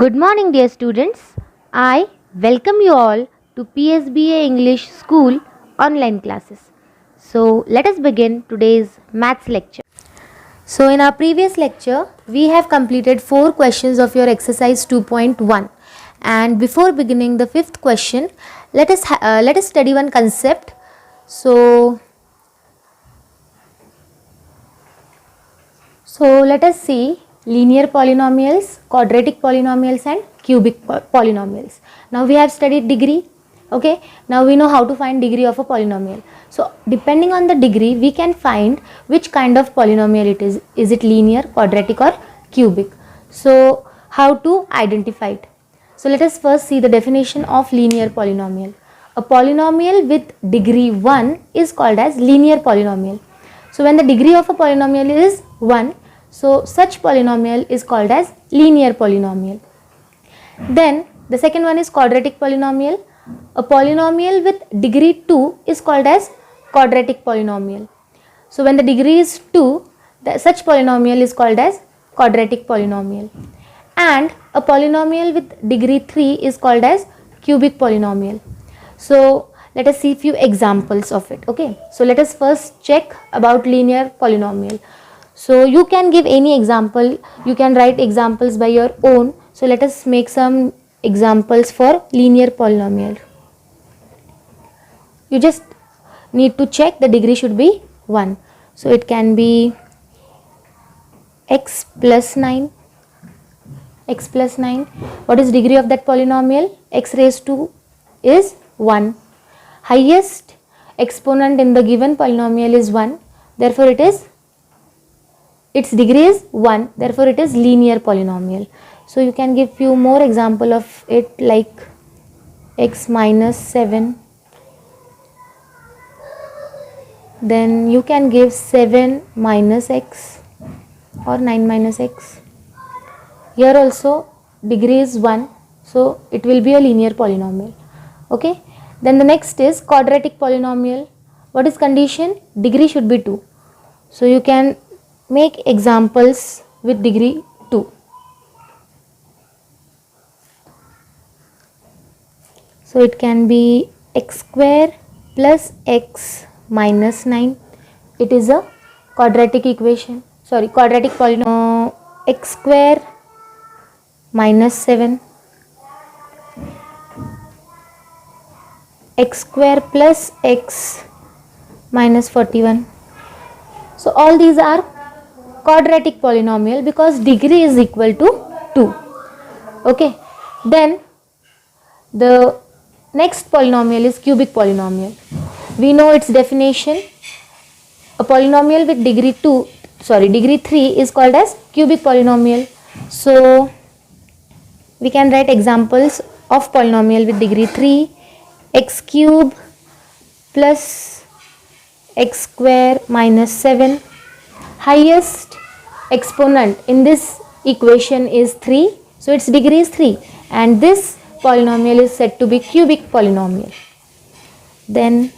Good morning, dear students. I welcome you all to PSBA English School online classes. So, let us begin today's maths lecture. So, in our previous lecture, we have completed 4 questions of your exercise 2.1. And before beginning the 5th question, let us study one concept. So let us see linear polynomials, quadratic polynomials and cubic polynomials. Now we have studied degree. Okay, now we know how to find degree of a polynomial. So depending on the degree, we can find which kind of polynomial it is. Is it linear, quadratic or cubic? So how to identify it? So let us first see the definition of linear polynomial. A polynomial with degree 1 is called as linear polynomial. So when the degree of a polynomial is 1, so such polynomial is called as linear polynomial. Then the second one is quadratic polynomial. A polynomial with degree 2 is called as quadratic polynomial. So when the degree is 2, such polynomial is called as quadratic polynomial. And a polynomial with degree 3 is called as cubic polynomial. So let us see few examples of it. Okay, so let us first check about linear polynomial. So you can give any example, you can write examples by your own. So let us make some examples for linear polynomial. You just need to check the degree should be 1. So it can be x plus 9. X plus 9. What is degree of that polynomial? X raised to is 1. Highest exponent in the given polynomial is 1. Therefore its degree is 1. Therefore it is linear polynomial. So you can give few more example of it, like x minus 7. Then you can give 7 minus x or 9 minus x. Here also degree is 1. So it will be a linear polynomial. Okay. Then the next is quadratic polynomial. What is condition? Degree should be 2. So you can make examples with degree 2. So it can be x square plus x minus 9. It is a quadratic equation. Quadratic polynomial. X square minus 7. X square plus x minus 41. So all these are quadratic polynomial because degree is equal to 2. Okay. Then the next polynomial is cubic polynomial. We know its definition. A polynomial with degree 3 is called as cubic polynomial. So we can write examples of polynomial with degree 3. X cube plus x square minus 7. Highest exponent in this equation is 3. So its degree is 3 and this polynomial is said to be cubic polynomial. Then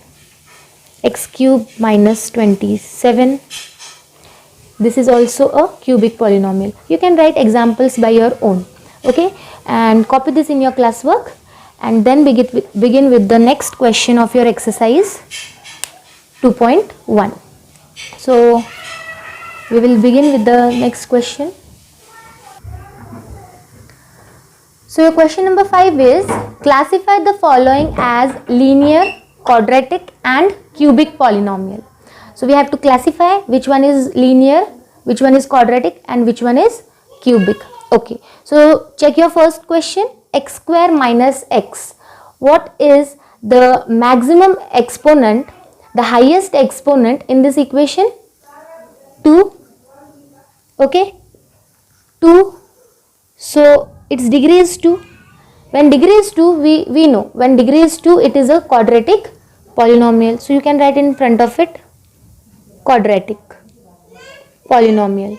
x cube minus 27. This is also a cubic polynomial. You can write examples by your own. Okay, and copy this in your classwork and then begin with the next question of your exercise 2.1. So we will begin with the next question. So your question number 5 is classify the following as linear, quadratic and cubic polynomial. So we have to classify which one is linear, which one is quadratic and which one is cubic. Okay, so check your first question. X square minus x. What is the maximum exponent, the highest exponent in this equation? 2. Okay, 2. So its degree is 2. When degree is 2, we know when degree is 2 it is a quadratic polynomial. So you can write in front of it quadratic polynomial.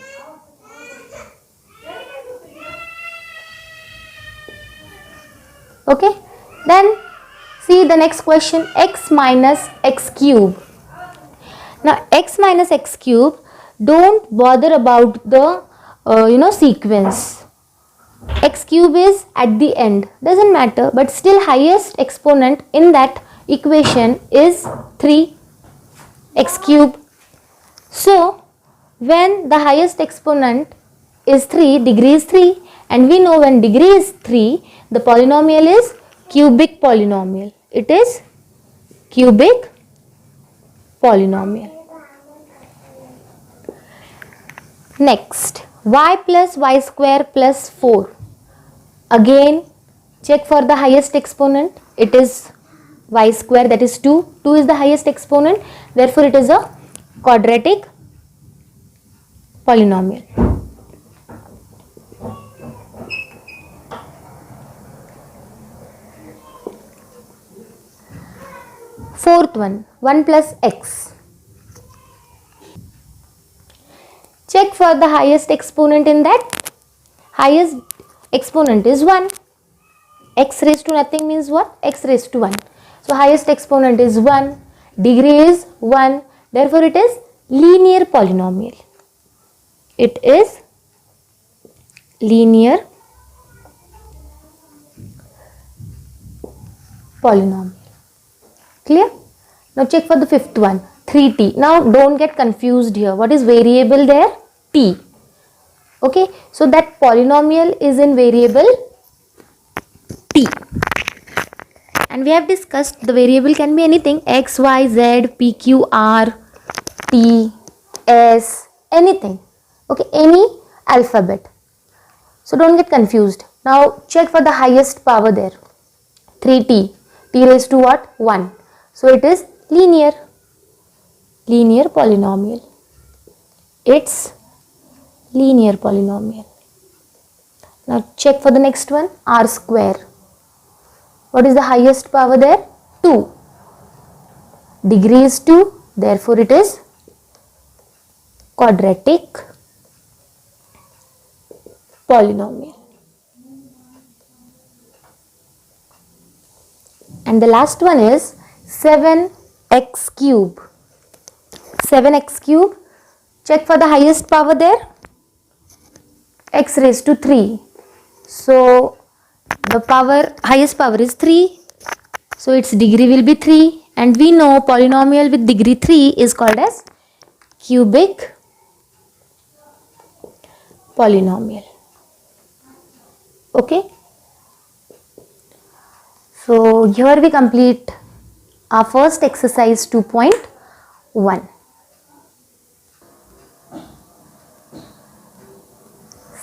Okay, then see the next question, x minus x cube. Now x minus x cube, don't bother about the sequence. x cube is at the end, doesn't matter, but still highest exponent in that equation is 3 x cube. So when the highest exponent is 3, degree is 3, and we know when degree is 3, the polynomial is cubic polynomial. It is cubic polynomial. Next, y plus y square plus 4. Again, check for the highest exponent. It is y square, that is 2. 2 is the highest exponent, therefore it is a quadratic polynomial. Fourth one, 1 plus x. Check for the highest exponent in that. Highest exponent is 1. X raised to nothing means what? X raised to 1. So highest exponent is 1. Degree is 1. Therefore it is linear polynomial. It is linear polynomial. Clear? Now check for the fifth one, 3t. Now don't get confused here. What is variable there? T. Okay, so that polynomial is in variable t. And we have discussed the variable can be anything, x, y, z, p, q, r, t, s, anything. Okay, any alphabet. So don't get confused. Now check for the highest power there, 3t. T raised to what? 1. So it is linear polynomial. It's linear polynomial. Now check for the next one, r square. What is the highest power there? 2. Degree is 2, therefore it is quadratic polynomial. And the last one is 7x cube. 7x cube. Check for the highest power there. X raised to 3. So the highest power is 3. So its degree will be 3. And we know polynomial with degree 3 is called as cubic polynomial. Okay. So here we complete our first exercise 2.1.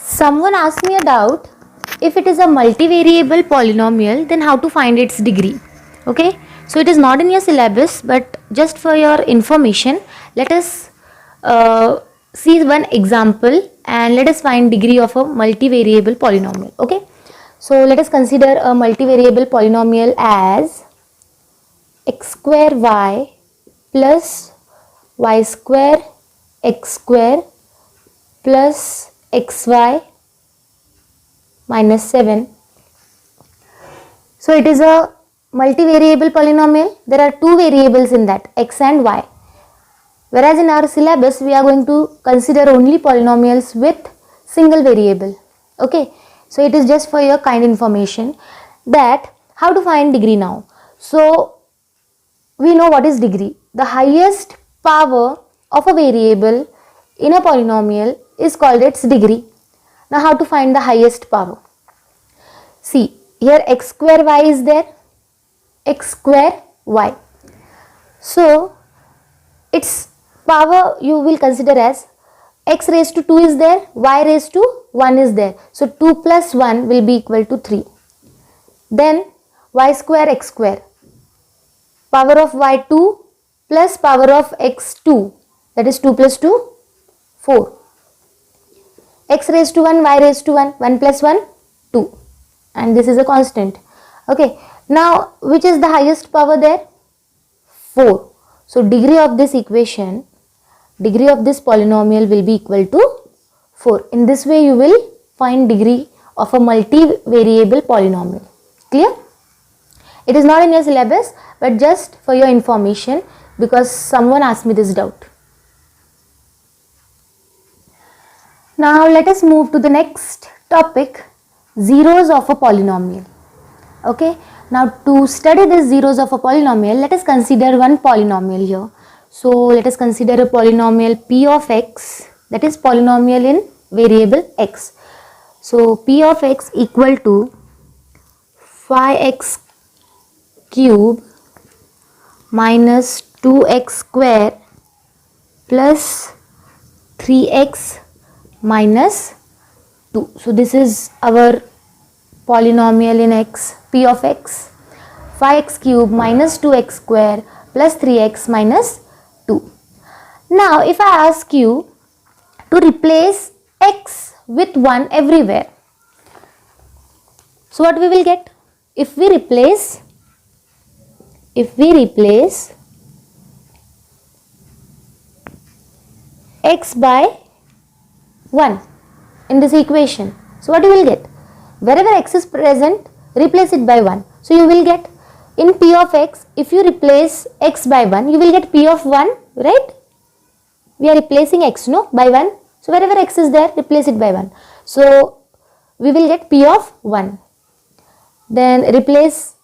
Someone asked me a doubt, if it is a multivariable polynomial, then how to find its degree. Okay, so it is not in your syllabus, but just for your information, let us see one example and let us find degree of a multivariable polynomial. Okay, so let us consider a multivariable polynomial as x square y plus y square x square plus xy minus 7. So it is a multivariable polynomial. There are two variables in that, x and y. Whereas in our syllabus we are going to consider only polynomials with single variable. Okay, so it is just for your kind information that how to find degree now. So we know what is degree. The highest power of a variable in a polynomial is called its degree. Now how to find the highest power? See, here x square y is there, x square y. So its power you will consider as x raised to 2 is there, y raised to 1 is there. So 2 plus 1 will be equal to 3. Then y square x square, power of y 2 plus power of x 2, that is 2 plus 2, 4. X raised to 1, y raised to 1, 1 plus 1, 2. And this is a constant. Okay, now which is the highest power there? 4. So degree of this equation, degree of this polynomial will be equal to 4. In this way you will find degree of a multivariable polynomial. Clear? It is not in your syllabus, but just for your information, because someone asked me this doubt. Now let us move to the next topic, zeros of a polynomial. Okay, now to study the zeros of a polynomial, let us consider one polynomial here. So let us consider a polynomial p of x, that is polynomial in variable x. So p of x equal to 5x cube minus 2x square plus 3x minus 2. So this is our polynomial in x, p of x, 5x cube minus 2x square plus 3x minus 2. Now if I ask you to replace x with 1 everywhere, so what we will get? If we replace x by 1 in this equation, so what you will get? Wherever x is present, replace it by 1. So you will get in p of x, if you replace x by 1, you will get p of 1, right? We are replacing x, no, by 1. So wherever x is there, replace it by 1. So we will get p of 1. Then replace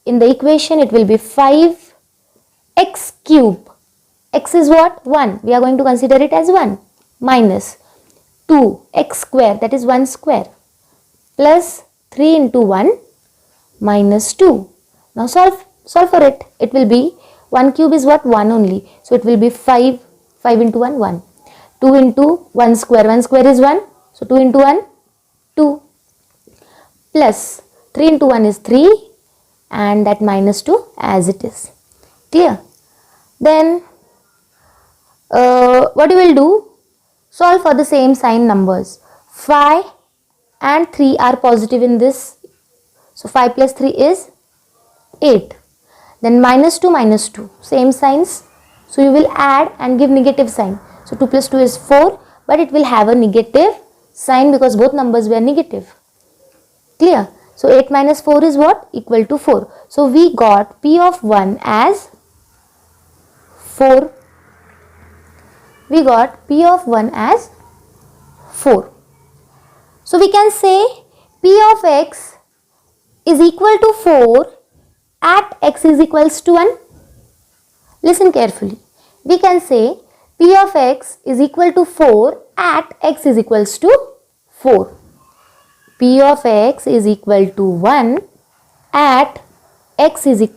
in the equation, it will be 5x cube. X is what? 1. We are going to consider it as 1. Minus 2x square, that is 1 square. Plus 3 into 1 minus 2. Now solve for it. It will be 1 cube is what? 1 only. So it will be 5 into 1, 1. 2 into 1 square. 1 square is 1. So 2 into 1, 2. Plus 3 into 1 is 3. And that minus 2 as it is. Clear? Then what you will do? Solve for the same sign numbers. 5 and 3 are positive in this. So 5 plus 3 is 8. Then minus 2, same signs. So you will add and give negative sign. So 2 plus 2 is 4, but it will have a negative sign because both numbers were negative. Clear? So 8 minus 4 is what? Equal to 4. So we got p of 1 as 4. We got p of 1 as 4. So we can say p of x is equal to 4 at x is equals to 1. Listen carefully. We can say p of x is equal to 4 at x is equals to 4. P of x is equal to 1 at x is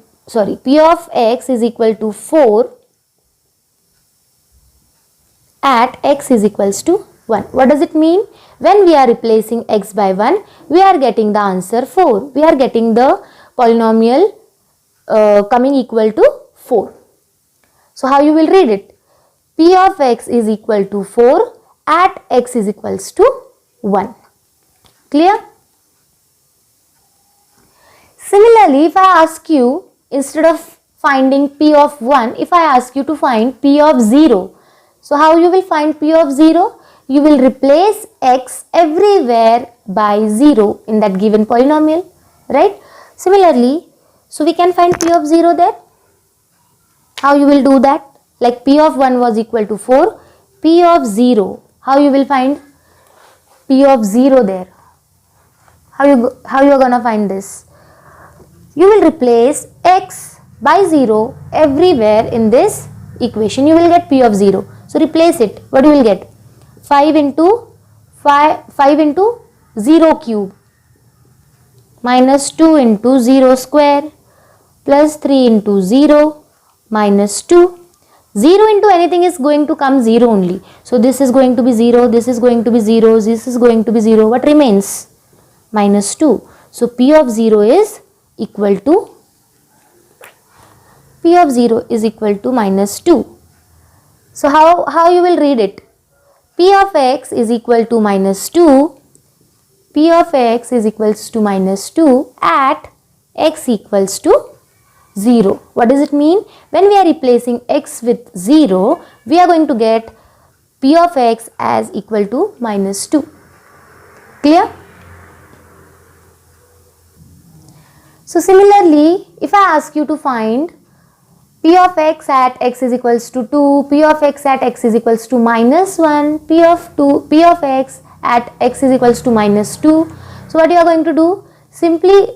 P of x is equal to 4 at x is equals to 1. What does it mean? When we are replacing x by 1, we are getting the answer 4. We are getting the polynomial coming equal to 4. So how you will read it? P of x is equal to 4 at x is equals to 1. Clear? Similarly, if I ask you, instead of finding p of 1, if I ask you to find p of 0, so how you will find p of 0? You will replace x everywhere by 0 in that given polynomial, right? Similarly, so we can find p of 0 there. How you will do that? Like p of 1 was equal to 4, p of 0, how you will find p of 0 there? How you are gonna find this? You will replace x by 0 everywhere in this equation. You will get p of 0. So replace it. What you will get? 5 into 0 cube minus 2 into 0 square plus 3 into 0 minus 2. 0 into anything is going to come 0 only. So this is going to be 0, this is going to be 0, this is going to be 0. What remains? Minus 2. So p of 0 is equal to minus 2. So how you will read it? P of x is equal to minus 2. P of x is equals to minus 2 at x equals to 0. What does it mean? When we are replacing x with 0, we are going to get p of x as equal to minus 2. Clear? So similarly, if I ask you to find p of x at x is equals to 2, p of x at x is equals to minus 1, p of x at x is equals to minus 2. So what you are going to do? Simply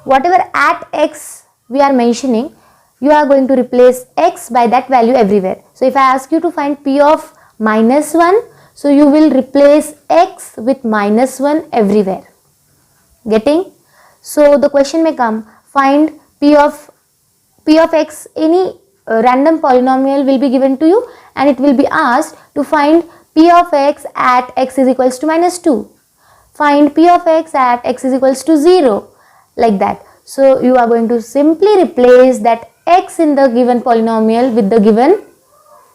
whatever at x we are mentioning, you are going to replace x by that value everywhere. So if I ask you to find p of minus 1, so you will replace x with minus 1 everywhere. Getting? So the question may come, find p of x, any random polynomial will be given to you and it will be asked to find p of x at x is equals to minus 2. Find p of x at x is equals to 0, like that. So you are going to simply replace that x in the given polynomial with the given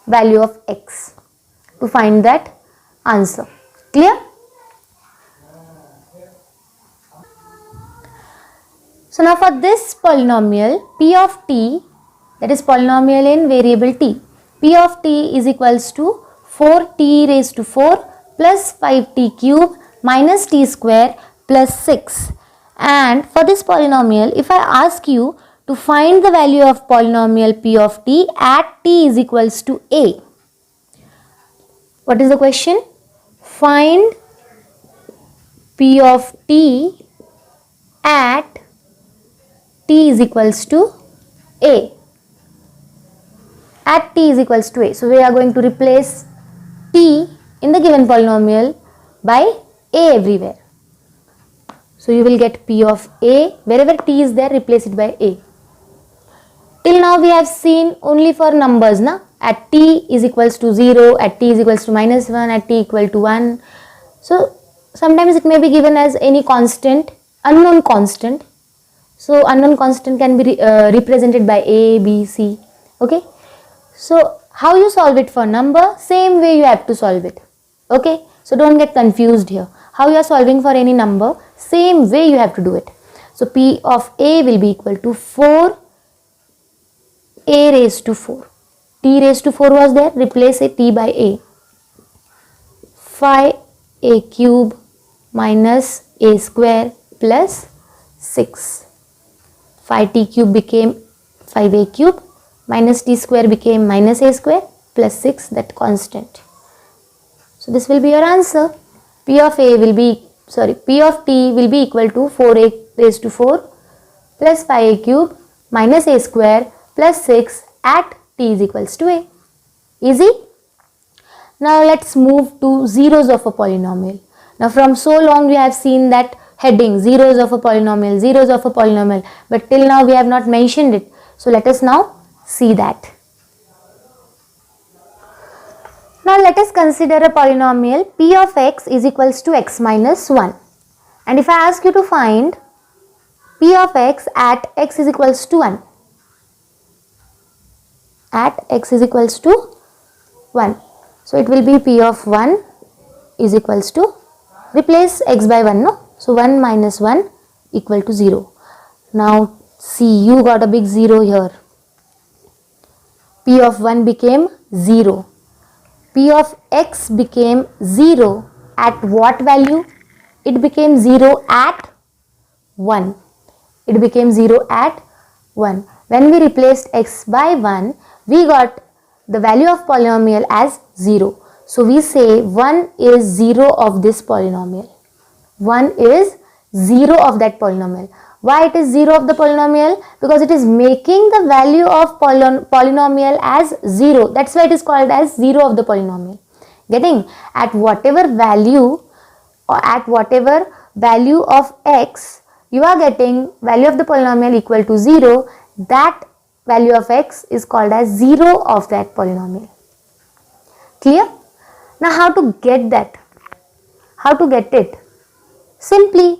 value of x to find that answer. Clear? So now for this polynomial p of t, that is polynomial in variable t, p of t is equals to 4t raised to 4 plus 5t cube minus t square plus 6. And for this polynomial, if I ask you to find the value of polynomial p of t at t is equals to a, what is the question? Find p of t at t is equals to a. At t is equals to a. So we are going to replace t in the given polynomial by a everywhere. So you will get p of a, wherever t is there, replace it by a. Till now we have seen only for numbers, na? At t is equals to 0, at t is equals to minus 1, at t equal to 1. So sometimes it may be given as any constant, unknown constant. So unknown constant can be represented by a, b, c. Okay. So how you solve it for number? Same way you have to solve it. Okay. So don't get confused here. How you are solving for any number, same way you have to do it. So p of a will be equal to 4 a raised to 4. T raised to 4 was there, replace a t by a. 5a cube minus a square plus 6. 5t cube became 5a cube minus t square became minus a square plus 6, that constant. So this will be your answer. P of t will be equal to 4a raised to 4 plus 5a cube minus a square plus 6 at t is equals to a. Easy? Now let's move to zeros of a polynomial. Now from so long we have seen that heading, zeros of a polynomial, zeros of a polynomial, but till now we have not mentioned it. So let us now see that. Now let us consider a polynomial p of x is equals to x minus 1. And if I ask you to find p of x at x is equals to 1. At x is equals to 1. So it will be p of 1 is equals to, replace x by 1, no? So 1 minus 1 equal to 0. Now see, you got a big 0 here. P of 1 became 0. P of x became 0 at what value? It became 0 at 1. It became 0 at 1. When we replaced x by 1, we got the value of polynomial as 0. So we say 1 is 0 of this polynomial. 1 is 0 of that polynomial. Why it is 0 of the polynomial? Because it is making the value of polynomial as 0. That's why it is called as 0 of the polynomial. Getting? At whatever value or at whatever value of x, you are getting value of the polynomial equal to 0. That value of x is called as 0 of that polynomial. Clear? Now how to get that? How to get it? Simply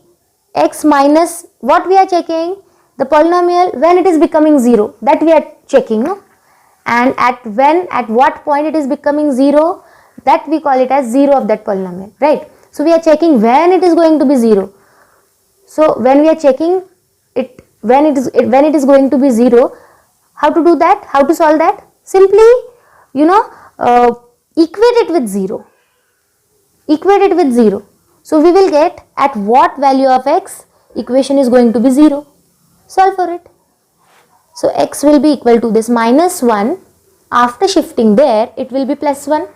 x minus, what we are checking? The polynomial when it is becoming 0, that we are checking, no? And at what point it is becoming 0, that we call it as 0 of that polynomial, right? So we are checking when it is going to be 0. So when we are checking it, when it is going to be 0, how to do that? How to solve that? Simply, equate it with 0. Equate it with 0. So we will get at what value of x equation is going to be 0. Solve for it. So x will be equal to this minus 1. After shifting there, it will be plus 1.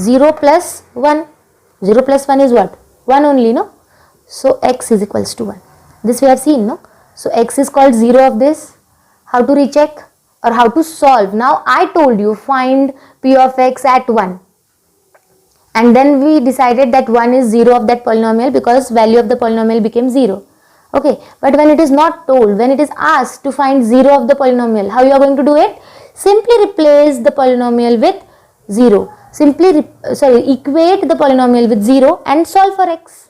0 plus 1. 0 plus 1 is what? 1 only, no? So x is equals to 1. This we have seen, no? So x is called 0 of this. How to recheck or how to solve? Now I told you find p of x at 1. And then we decided that 1 is 0 of that polynomial because value of the polynomial became 0. Okay, but when it is not told, when it is asked to find 0 of the polynomial, how you are going to do it? Simply replace the polynomial with 0. Simply equate the polynomial with 0 and solve for x.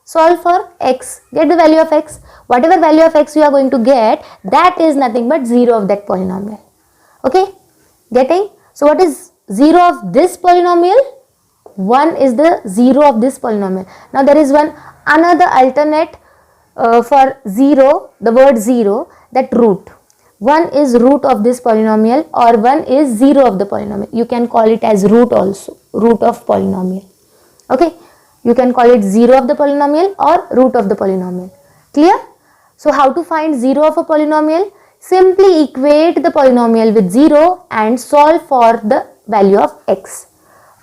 Solve for x, get the value of x. Whatever value of x you are going to get, that is nothing but 0 of that polynomial. Okay, getting? So what is 0 of this polynomial? 1 is the 0 of this polynomial. Now there is another alternate for 0, the word 0, that root. 1 is root of this polynomial or 1 is 0 of the polynomial. You can call it as root also, root of polynomial. Okay, you can call it 0 of the polynomial or root of the polynomial. Clear? So how to find 0 of a polynomial? Simply equate the polynomial with 0 and solve for the value of x.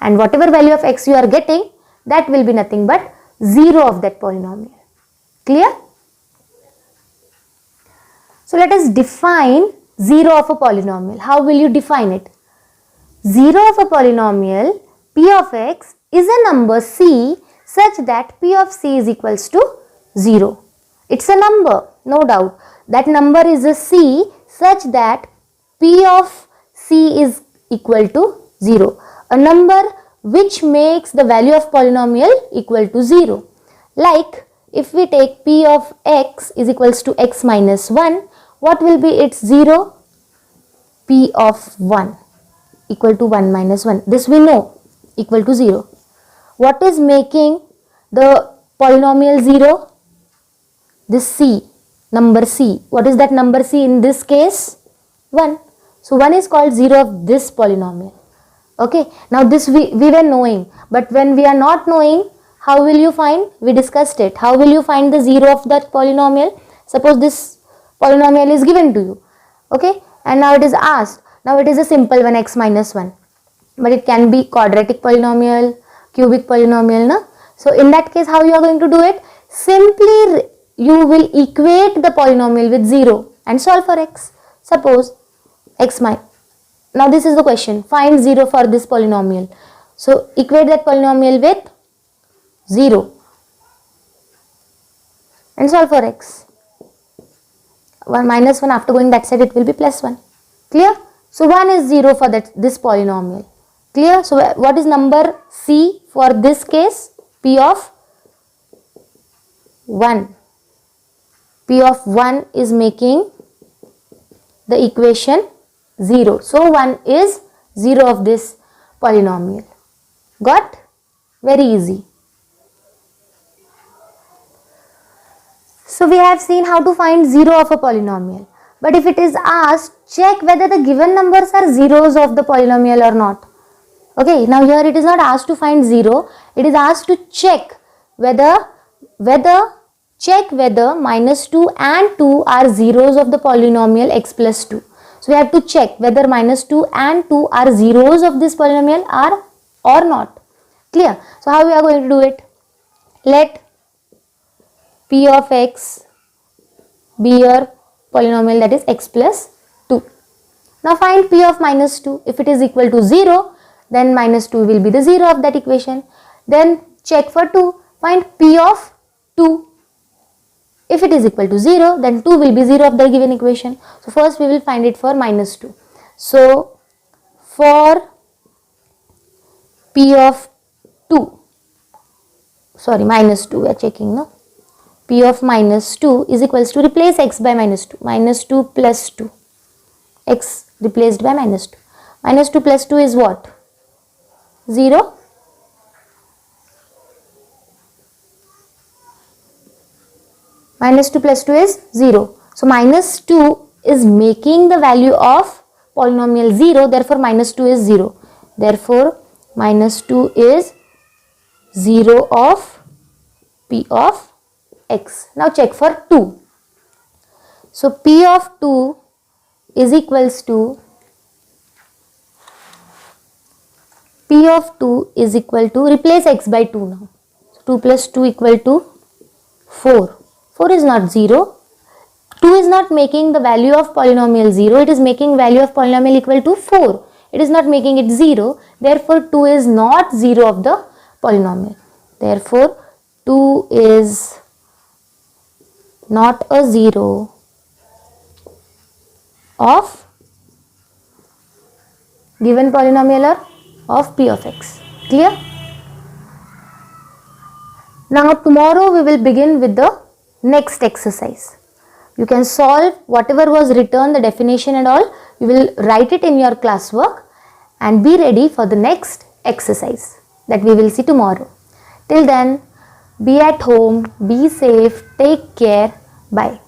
And whatever value of x you are getting, that will be nothing but 0 of that polynomial. Clear? So let us define 0 of a polynomial. How will you define it? 0 of a polynomial, p of x, is a number c such that p of c is equals to 0. It's a number, no doubt. That number is a c such that p of c is equal to 0. A number which makes the value of polynomial equal to 0. Like if we take p of x is equals to x minus 1, what will be its 0? P of 1 equal to 1 minus 1. This we know, equal to 0. What is making the polynomial 0? This c, number c. What is that number c in this case? 1. So 1 is called 0 of this polynomial. Okay, now this we were knowing, but when we are not knowing, how will you find? We discussed it. How will you find the 0 of that polynomial? Suppose this polynomial is given to you. Okay, and now it is asked. Now it is a simple one, x minus 1. But it can be quadratic polynomial, cubic polynomial, na? So in that case, how you are going to do it? Simply you will equate the polynomial with 0 and solve for x. Suppose x minus. Now this is the question. Find 0 for this polynomial. So equate that polynomial with 0 and solve for x. 1 minus 1, after going that side it will be plus 1. Clear? So 1 is 0 for this polynomial. Clear? So what is number c for this case? P of 1. P of 1 is making the equation 0. So 1 is 0 of this polynomial. Got? Very easy. So we have seen how to find 0 of a polynomial. But if it is asked, check whether the given numbers are zeros of the polynomial or not. Okay, now here it is not asked to find 0. It is asked to check whether minus 2 and 2 are zeros of the polynomial x plus 2. So we have to check whether minus 2 and 2 are zeros of this polynomial or not. Clear? So how we are going to do it? Let p of x be your polynomial, that is x plus 2. Now find p of minus 2. If it is equal to 0, then minus 2 will be the 0 of that equation. Then check for 2. Find p of 2. If it is equal to 0, then 2 will be 0 of the given equation. So first we will find it for minus 2. So for p of 2, sorry, minus 2 we are checking, no? P of minus 2 is equals to, replace x by minus 2. Minus 2 plus 2. X replaced by minus 2. Minus 2 plus 2 is what? 0. Minus 2 plus 2 is 0. So minus 2 is making the value of polynomial 0. Therefore minus 2 is 0. Therefore minus 2 is 0 of p of x. Now check for 2. So p of 2 is equals to, p of 2 is equal to, replace x by 2 now. So 2 plus 2 equal to 4. 4 is not 0. 2 is not making the value of polynomial 0. It is making value of polynomial equal to 4. It is not making it 0. Therefore, 2 is not 0 of the polynomial. Therefore, 2 is not a 0 of given polynomial or of p of x. Clear? Now tomorrow we will begin with the next exercise. You can solve whatever was written, the definition and all. You will write it in your classwork and be ready for the next exercise that we will see tomorrow. Till then, be at home, be safe, take care, bye.